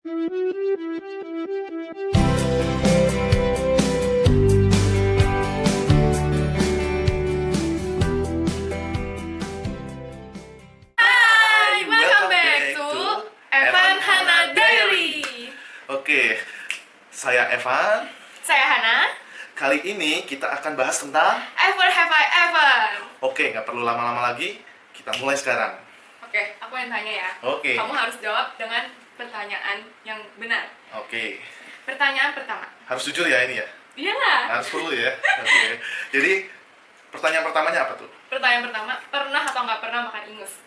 Hai, welcome back to Evan Hana Diary. Oke, saya Evan. Saya Hana. Kali ini kita akan bahas tentang... Ever have I ever? Oke, nggak perlu lama-lama lagi. Kita mulai sekarang. Oke, aku yang tanya ya. Oke. Kamu harus jawab dengan pertanyaan yang benar. Oke. Pertanyaan pertama. Harus jujur ya ini ya? Iyalah. Harus perlu ya? Oke. Jadi, pertanyaan pertamanya apa tuh? Pertanyaan pertama, pernah atau nggak pernah makan ingus?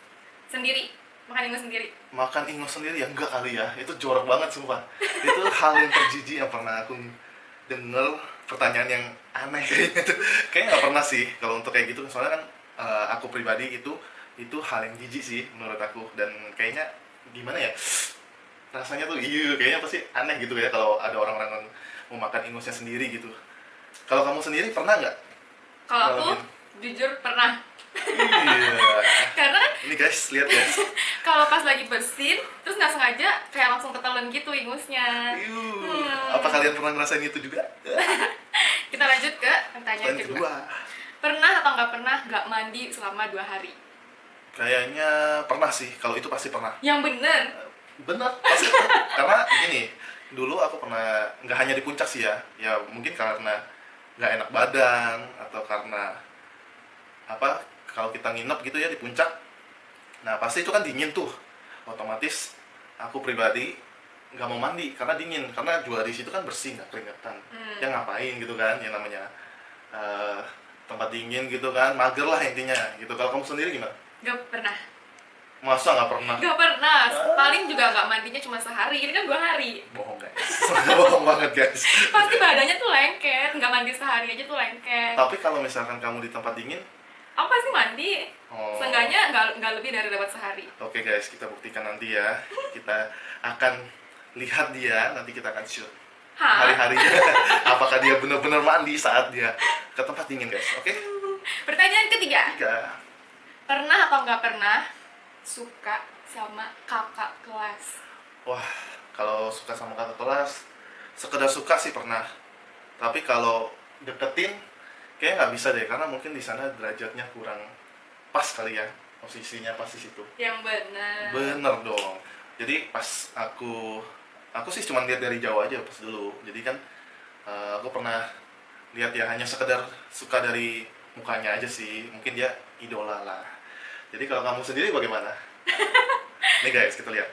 Sendiri. Makan ingus sendiri. Makan ingus sendiri ya? Enggak kali ya. Itu jorok banget sumpah. Itu hal yang terjijik yang pernah aku denger. Pertanyaan yang aneh kayaknya tuh. Kayaknya nggak pernah sih kalau untuk kayak gitu. Soalnya kan aku pribadi itu hal yang jijik sih menurut aku. Dan kayaknya gimana ya, rasanya tuh kayaknya pasti aneh gitu ya kalau ada orang-orang yang mau makan ingusnya sendiri gitu. Kalau kamu sendiri pernah nggak? Kalau aku, Ngalamin? jujur pernah. Iya. Karena kan Ini guys, lihat guys. kalau pas lagi bersin, terus nggak sengaja kayak langsung ketelan gitu ingusnya. Apa kalian pernah ngerasain itu juga? Kita lanjut ke pertanyaan Pertanyaan kedua. kedua. Pernah atau nggak pernah nggak mandi selama 2 hari? Kayaknya pernah sih, kalau itu pasti pernah. Yang bener. Bener, pasti pernah. Karena gini, dulu aku pernah, nggak hanya di puncak sih ya mungkin karena nggak enak badan, atau karena apa, kalau kita nginep gitu ya di puncak, nah pasti itu kan dingin tuh, otomatis aku pribadi nggak mau mandi karena dingin, karena juga di situ kan bersih, nggak keringetan. Ya ngapain gitu kan, yang namanya tempat dingin gitu kan, mager lah intinya gitu. Kalau kamu sendiri gimana? Gak pernah. Masa nggak pernah? Gak pernah. Paling juga nggak mandinya cuma sehari. Ini kan 2 hari. Bohong guys. Bohong banget guys. Pasti badannya tuh lengket. Nggak mandi sehari aja tuh lengket. Tapi kalau misalkan kamu di tempat dingin, Aku pasti mandi. Oh. Seenggaknya nggak lebih dari lewat sehari. oke guys, kita buktikan nanti ya. Kita akan lihat dia, nanti kita akan shoot Hah? hari-harinya. Apakah dia benar-benar mandi saat dia ke tempat dingin guys, oke? Pertanyaan ketiga. 3. Pernah atau nggak pernah suka sama kakak kelas? Wah, kalau suka sama kakak kelas, sekedar suka sih pernah. Tapi kalau deketin, kayaknya nggak bisa deh, karena mungkin di sana derajatnya kurang pas kali ya, posisinya pas di situ. Yang bener. Bener dong. Jadi pas aku sih cuma lihat dari jauh aja pas dulu. Jadi kan aku pernah lihat ya, hanya sekedar suka dari mukanya aja sih. Mungkin dia idola lah. Jadi kalau kamu sendiri bagaimana? Nih guys, kita lihat.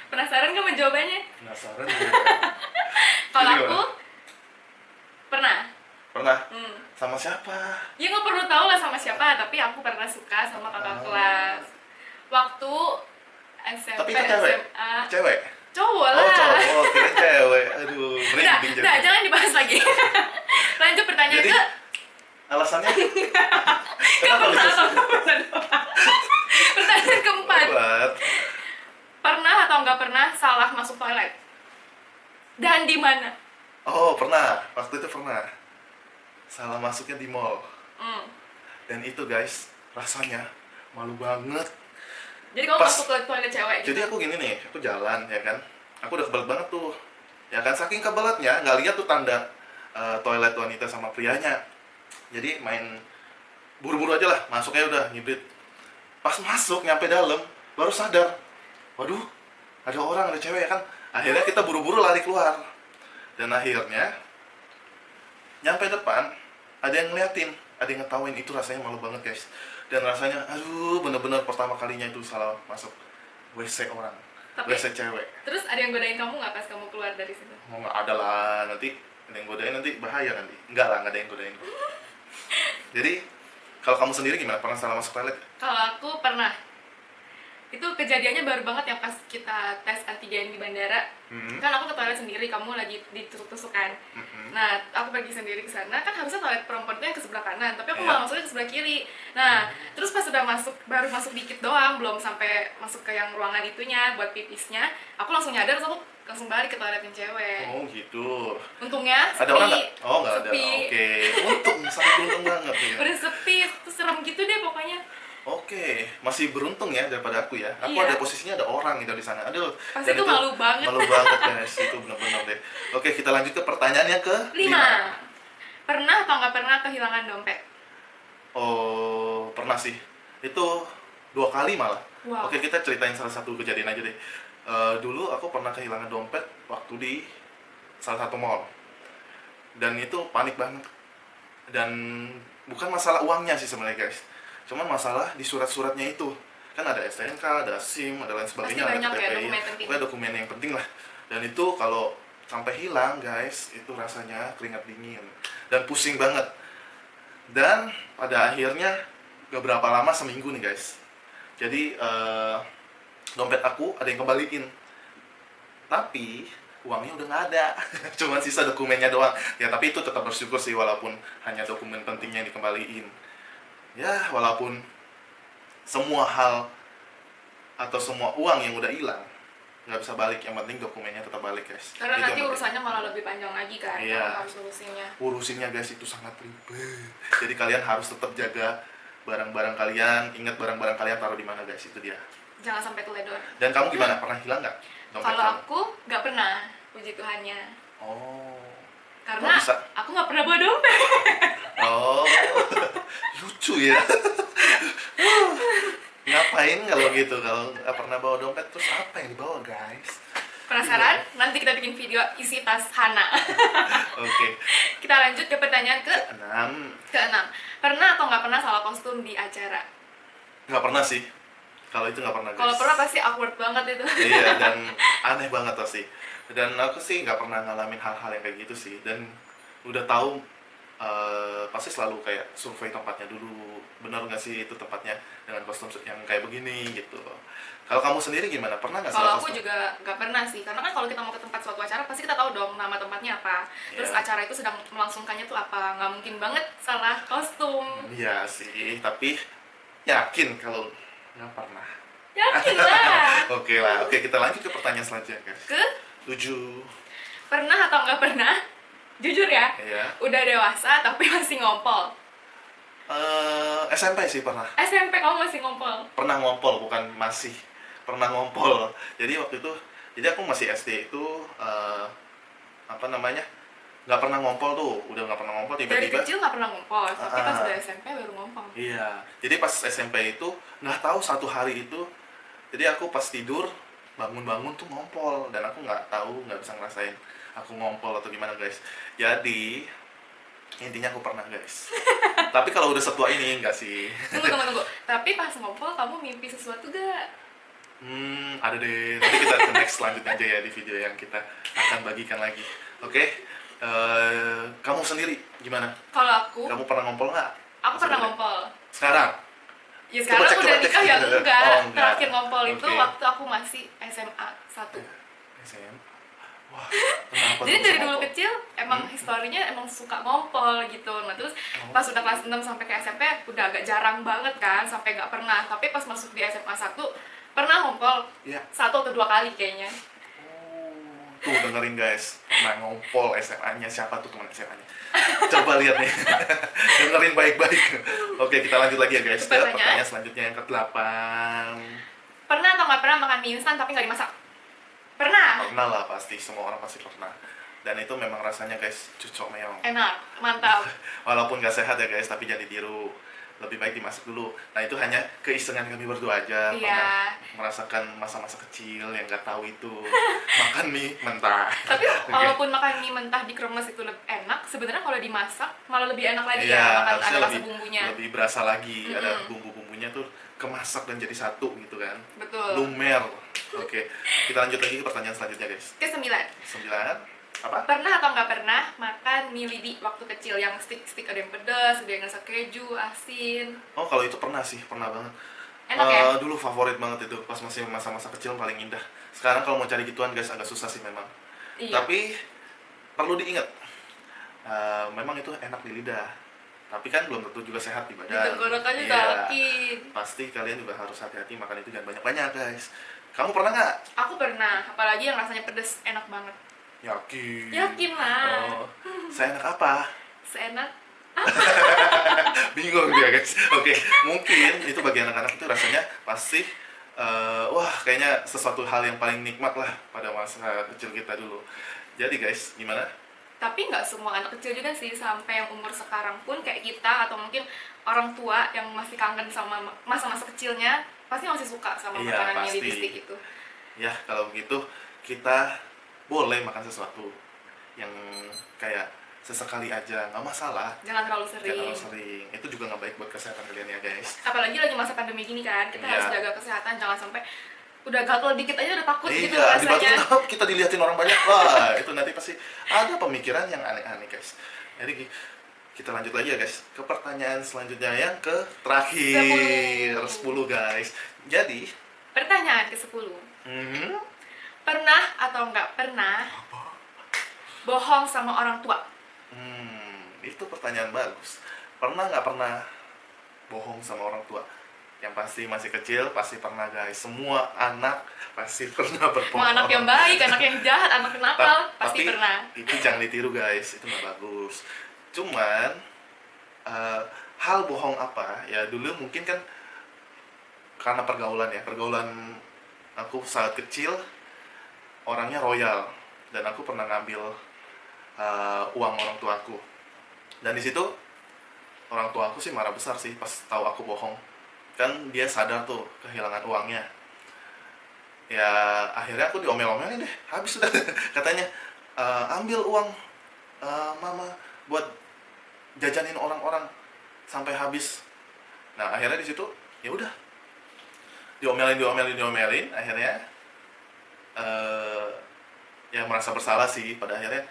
Penasaran nggak sama jawabannya? Penasaran? Kalau Jadi aku gimana? pernah. Pernah? Sama siapa? Ya nggak perlu tahu lah sama siapa, tapi aku pernah suka sama kakak kelas. Waktu SMP, Tapi itu cewek? SMA. Cewek? Cowok lah. Oh cowok, kira cewek. Aduh, Udah, merinding jadi. udah, jangan dibahas lagi. Lanjut pertanyaan Jadi, ke alasannya? nggak Kenapa pernah bisa? atau nggak pernah. Pertanyaan keempat. Buat. Pernah atau nggak pernah salah masuk toilet? Dan di mana? Oh, pernah. Waktu itu pernah. Salah masuknya di mall. Dan itu guys, rasanya malu banget. Jadi kamu Pas- masuk ke toilet cewek gitu? Jadi aku gini nih, aku jalan ya kan. Aku udah kebelet banget tuh. Ya kan, saking kebeletnya nggak lihat tuh tanda toilet wanita sama prianya. Jadi main buru-buru aja lah, masuknya udah nyibrit. Pas masuk nyampe dalam, baru sadar. Waduh, ada orang, ada cewek ya kan. Akhirnya kita buru-buru lari keluar. Dan akhirnya nyampe depan, ada yang ngeliatin, ada yang ngetawain. Itu rasanya malu banget guys. Dan rasanya, aduh, bener-bener pertama kalinya itu salah masuk WC orang. Tapi- WC cewek. Terus ada yang godain kamu nggak pas kamu keluar dari situ? Mau nggak ada lah, nanti ada yang godain, nanti bahaya nanti. Enggak lah, nggak ada yang godain. Jadi kalau kamu sendiri gimana? Pernah salah masuk toilet? Kalau aku pernah. Itu kejadiannya baru banget yang pas kita tes antigen di bandara. Kan aku ke toilet sendiri, kamu lagi ditusuk-tusuk kan. Nah, aku pergi sendiri ke sana, kan harusnya toilet perempuan itu yang ke sebelah kanan, tapi aku Iya. malah masuknya ke sebelah kiri. Nah, terus pas udah masuk, baru masuk dikit doang, belum sampai masuk ke yang ruangan itunya buat pipisnya, aku langsung nyadar, terus aku langsung balik ke toilet yang cewek. Oh gitu. Untungnya Ada sepi. orang nggak? Oh nggak ada. Sepi. Oke. Untung, sangat untung banget ya. Udah sepi, terus serem gitu deh pokoknya. Oke, masih beruntung ya daripada aku ya. Aku Iya. ada posisinya ada orang gitu di sana. Aduh, Pasti dan itu itu malu banget. malu banget guys, itu benar-benar deh. Oke, kita lanjut ke pertanyaan yang ke-5. 5. Pernah atau nggak pernah kehilangan dompet? Oh, pernah sih. Itu 2 kali malah. Wow. Oke, kita ceritain salah satu kejadian aja deh. Dulu aku pernah kehilangan dompet waktu di salah satu mall. Dan itu panik banget. Dan bukan masalah uangnya sih sebenarnya guys. Cuman masalah di surat-suratnya itu. Kan ada STNK, ada SIM, ada lain Pasti sebagainya, ada banyak ya KTP, dokumen penting. pokoknya dokumen yang penting lah. Dan itu kalau sampai hilang guys, itu rasanya keringat dingin dan pusing banget. Dan pada akhirnya gak berapa lama, seminggu nih guys, jadi dompet aku ada yang kembaliin, tapi uangnya udah nggak ada. Cuma sisa dokumennya doang ya, tapi itu tetap bersyukur sih walaupun hanya dokumen pentingnya yang dikembaliin ya. Walaupun semua hal atau semua uang yang udah hilang nggak bisa balik, yang penting dokumennya tetap balik guys. Karena Itu nanti yang penting. urusannya malah lebih panjang lagi kan, Iya. kalau harus urusinnya. Urusinnya guys itu sangat ribet, jadi kalian harus tetap jaga barang-barang kalian. Ingat barang-barang kalian taruh di mana guys, itu dia. Jangan sampai teledor. Dan kamu gimana, pernah hilang nggak dompet Kalau kamu? aku nggak pernah, puji Tuhannya. Oh, Karena kok bisa? aku nggak pernah bawa dompet. Oh, lucu ya. Ngapain kalau gitu, kalau nggak pernah bawa dompet, terus apa yang dibawa guys? Penasaran? Nanti kita bikin video isi tas Hana. Oke. Kita lanjut ke pertanyaan Enam. ke-6. Pernah atau nggak pernah salah kostum di acara? Nggak pernah sih, kalau itu nggak pernah guys. Kalau pernah pasti awkward banget itu. Iya, dan aneh banget pasti. Dan aku sih nggak pernah ngalamin hal-hal yang kayak gitu sih. Dan udah tahu pasti selalu kayak survei tempatnya dulu, benar nggak sih itu tempatnya dengan kostum yang kayak begini gitu. Kalau kamu sendiri gimana? Pernah nggak Kalau salah aku kostum? juga nggak pernah sih, karena kan kalau kita mau ke tempat suatu acara pasti kita tahu dong nama tempatnya apa, terus Iya. acara itu sedang melangsungkannya tuh apa, nggak mungkin banget salah kostum. Iya sih, tapi yakin kalau nggak pernah. Yakin lah. Oke lah, oke, kita lanjut ke pertanyaan selanjutnya guys. Ke 7. pernah atau nggak pernah? Jujur ya, Iya. udah dewasa tapi masih ngompol. SMP sih pernah. SMP kamu masih ngompol? Pernah ngompol, bukan masih, pernah ngompol. Jadi waktu itu, jadi aku masih SD itu apa namanya, nggak pernah ngompol tuh, udah nggak pernah ngompol, Dari tiba-tiba. kecil nggak pernah ngompol, tapi pas Ah. udah SMP baru ngompol. Iya, jadi pas SMP itu nggak tahu satu hari itu, jadi aku pas tidur bangun-bangun tuh ngompol, dan aku nggak tahu, nggak bisa ngerasain aku ngompol atau gimana guys. Jadi intinya aku pernah guys. Tapi kalau udah setua ini enggak sih. Tunggu. Tapi pas ngompol kamu mimpi sesuatu gak? Ada deh. Nanti kita ke next selanjutnya aja ya di video yang kita akan bagikan lagi. Oke. Kamu sendiri gimana? Kalau aku Kamu pernah ngompol nggak? pernah Sebenarnya? ngompol. Sekarang? Ya sekarang Coba cek, udah coba cek. nikah ya enggak. Oh, enggak. Terakhir ngompol itu Oke. waktu aku masih SMA 1. SM? Wah, kenapa Jadi tuh dari bisa dulu ngompol? kecil emang historinya emang suka ngompol gitu. Nah terus pas udah kelas 6 sampai ke SMP udah agak jarang banget kan, sampai nggak pernah. Tapi pas masuk di SMA 1 pernah ngompol Iya. 1 atau 2 kali kayaknya. Tuh dengerin guys, pernah ngompol SMA-nya, siapa tuh teman SMA-nya? Coba lihat nih. Dengerin baik-baik. Oke, kita lanjut lagi ya guys. Ke Pertanyaan. pertanyaan selanjutnya yang ke-8. Pernah atau nggak pernah makan mie instan tapi nggak dimasak? Pernah. Pernah lah pasti, semua orang pasti pernah. Dan itu memang rasanya guys, cucok meong. Enak, mantap. Walaupun gak sehat ya guys, tapi jangan ditiru. Lebih baik dimasak dulu. Nah itu hanya keisengan kami berdua aja. Iya. Pernah merasakan masa-masa kecil yang gak tahu itu makan mie mentah. Tapi Oke. walaupun makan mie mentah di kremes itu lebih enak, sebenarnya kalau dimasak malah lebih enak lagi Iya, ya, makan harusnya ada rasa lebih, bumbunya. lebih berasa lagi. Ada Mm-mm. bumbu-bumbunya tuh kemasak dan jadi satu gitu kan. Betul. Lumer. Oke, kita lanjut lagi ke pertanyaan selanjutnya guys. Ke-9. 9. Apa? Pernah atau nggak pernah makan mie lidi waktu kecil yang stick-stick, ada yang pedas, ada yang rasa keju, asin. Oh kalau itu pernah sih, pernah banget. Enak ya? Dulu favorit banget itu, pas masih masa-masa kecil paling indah. Sekarang kalau mau cari gituan guys agak susah sih memang. Iya. Tapi perlu diingat, memang itu enak di lidah. Tapi kan belum tentu juga sehat di Di badan. tenggorokan juga Iya. sakit. Pasti kalian juga harus hati-hati makan itu, jangan banyak-banyak guys. Kamu pernah nggak? Aku pernah, apalagi yang rasanya pedas, enak banget. Yakin. Yakin lah. Oh, saya enak apa? Seenak Bingung dia guys. Oke, mungkin itu bagi anak-anak itu rasanya pasti wah kayaknya sesuatu hal yang paling nikmat lah pada masa kecil kita dulu. Jadi guys, gimana? Tapi nggak semua anak kecil juga sih, sampai yang umur sekarang pun kayak kita atau mungkin orang tua yang masih kangen sama masa-masa kecilnya pasti masih suka sama Iya, makanan pasti. mie stick itu. Ya kalau begitu kita boleh makan sesuatu yang kayak sesekali aja, nggak masalah. Jangan terlalu Jangan sering. terlalu sering. Itu juga nggak baik buat kesehatan kalian ya guys. Apalagi lagi masa pandemi gini kan, kita Iya. harus jaga kesehatan, jangan sampai udah gatel dikit aja udah takut gitu Iya, dibatin rasanya. up, kita dilihatin orang banyak. Wah, itu nanti pasti ada pemikiran yang aneh-aneh guys. Jadi kita lanjut lagi ya guys ke pertanyaan selanjutnya yang ke terakhir 10 guys. Jadi Pertanyaan ke-10. hmm, Pernah atau nggak pernah bohong sama orang tua? itu pertanyaan bagus. Pernah nggak pernah bohong sama orang tua? Yang pasti masih kecil pasti pernah guys. Semua anak pasti pernah berbohong. Mau anak yang baik, anak yang jahat, anak yang nakal, pasti Tapi pernah. itu jangan ditiru guys, itu nggak bagus. Cuman hal bohong apa ya, dulu mungkin kan karena pergaulan ya, pergaulan aku saat kecil orangnya royal dan aku pernah ngambil uang orang tuaku, dan di situ orang tuaku sih marah besar sih pas tahu aku bohong. Kan dia sadar tuh kehilangan uangnya. Ya akhirnya aku diomel-omelin deh, habis sudah katanya ambil uang mama buat jajanin orang-orang sampai habis. Nah akhirnya di situ ya udah diomelin akhirnya ya merasa bersalah sih pada akhirnya.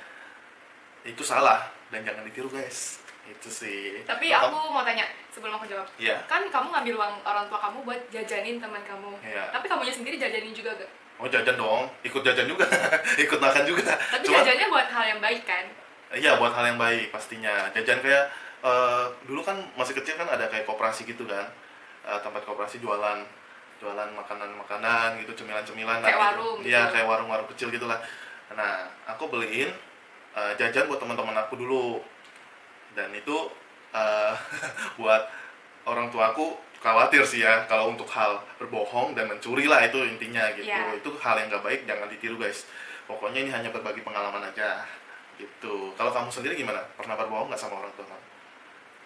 Itu salah dan jangan ditiru guys, itu sih. Tapi Kalau aku mau tanya sebelum aku jawab. Iya. Kan kamu ngambil uang orang tua kamu buat jajanin teman kamu. Iya. Tapi kamunya sendiri jajanin juga gak? mau jajan dong, ikut jajan juga, ikut makan juga. Tapi Cuma jajannya buat hal yang baik kan? iya buat hal yang baik pastinya. Jajan kayak dulu kan masih kecil kan ada kayak koperasi gitu kan, tempat koperasi jualan makanan gitu, cemilan-cemilan Kayak gitu. warung gitu. Iya kayak warung-warung kecil gitulah. Nah aku beliin jajan buat teman-teman aku dulu, dan itu buat orang tuaku khawatir sih ya kalau untuk hal berbohong dan mencuri lah, itu intinya gitu. Iya. Itu hal yang gak baik, jangan ditiru guys. Pokoknya ini hanya berbagi pengalaman aja gitu. Kalau kamu sendiri gimana? Pernah berbohong nggak sama orang tua kamu?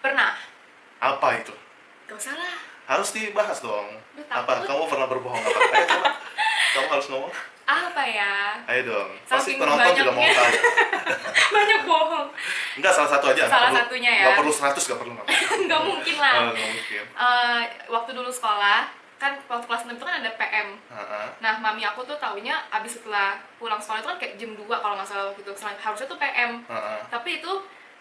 Pernah. Apa itu? Gak usah lah. Harus dibahas dong. Duh, Apa? takut. Kamu pernah berbohong apa? Ayo coba. Kamu harus ngomong. Apa ya? Ayo dong. Pasti Saking penonton juga mau banyaknya. tahu. Banyak bohong. Enggak, salah satu aja. Salah Nggak satunya ya. Nggak perlu 100, nggak perlu. Nggak mungkin lah. Nggak mungkin. Waktu dulu sekolah, kan waktu kelas 6 itu kan ada PM. Heeh. Nah, mami aku tuh taunya abis setelah pulang sekolah itu kan kayak jam 2 kalau nggak salah gitu. Harusnya tuh PM. Heeh. Tapi itu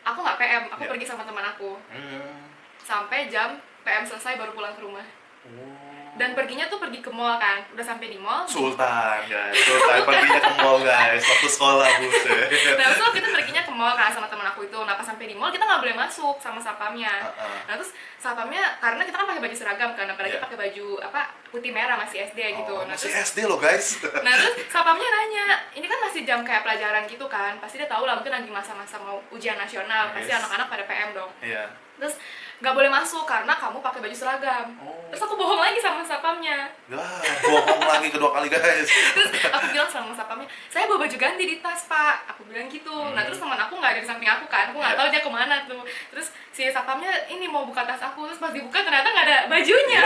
aku nggak PM, aku Iya. pergi sama teman aku. Hmm. Sampai jam PM selesai baru pulang ke rumah. Oh. Dan perginya tuh pergi ke mall kan. Udah sampai di mall. Sultan guys, Sultan perginya ke mall guys, waktu sekolah buset. Nah, terus kita perginya ke mall kan sama teman aku itu. Nah, pas sampai di mall kita nggak boleh masuk sama satpamnya. Heeh. Nah, terus satpamnya karena kita kan pakai baju seragam kan, apalagi Iya. pakai baju apa putih merah masih SD gitu. Oh, Nah, masih terus SD loh guys. Nah terus satpamnya nanya, ini kan masih jam kayak pelajaran gitu kan, pasti dia tahu lah mungkin lagi masa-masa mau ujian nasional, pasti Yes. anak-anak pada PM dong. Iya. Terus nggak boleh masuk karena kamu pakai baju seragam. Oh. Terus aku bohong lagi sama satpamnya. Wah, bohong lagi kedua kali guys. Terus aku bilang sama satpamnya, saya bawa baju ganti di tas pak. Aku bilang gitu. Nah terus teman aku nggak ada di samping aku kan, aku nggak Iya. tahu dia kemana tuh. Terus si satpamnya ini mau buka tas aku, terus pas dibuka ternyata nggak ada bajunya.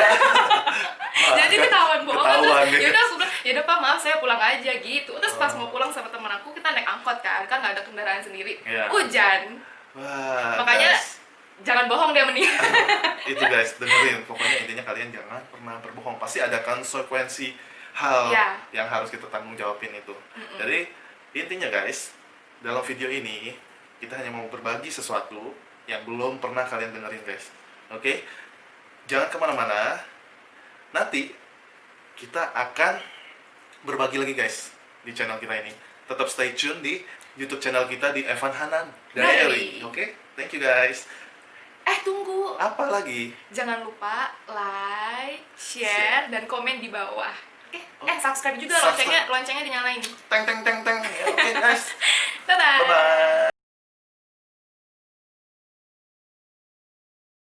Jadi ketahuan bohong. Ketahuan, Terus ya. yaudah aku bilang, yaudah pak maaf saya pulang aja gitu. Terus pas mau pulang sama teman aku kita naik angkot kan nggak ada kendaraan sendiri. Iya. Hujan. Wah, Makanya guys. jangan bohong dia mending. Itu guys, dengerin. Pokoknya intinya kalian jangan pernah berbohong. Pasti ada konsekuensi hal Iya. yang harus kita tanggung jawabin itu. Jadi intinya guys, dalam video ini kita hanya mau berbagi sesuatu yang belum pernah kalian dengerin guys. Oke? Jangan kemana-mana. Nanti kita akan berbagi lagi guys di channel kita ini. Tetap stay tune di YouTube channel kita di Evan Hanan Diary. Diary. Oke? Thank you guys. Tunggu. Apa lagi? Jangan lupa like, share, dan komen di bawah. Oh. Subscribe juga, Subscribe. loncengnya dinyalain. Teng teng teng teng. Oke guys. Dadah. Bye bye.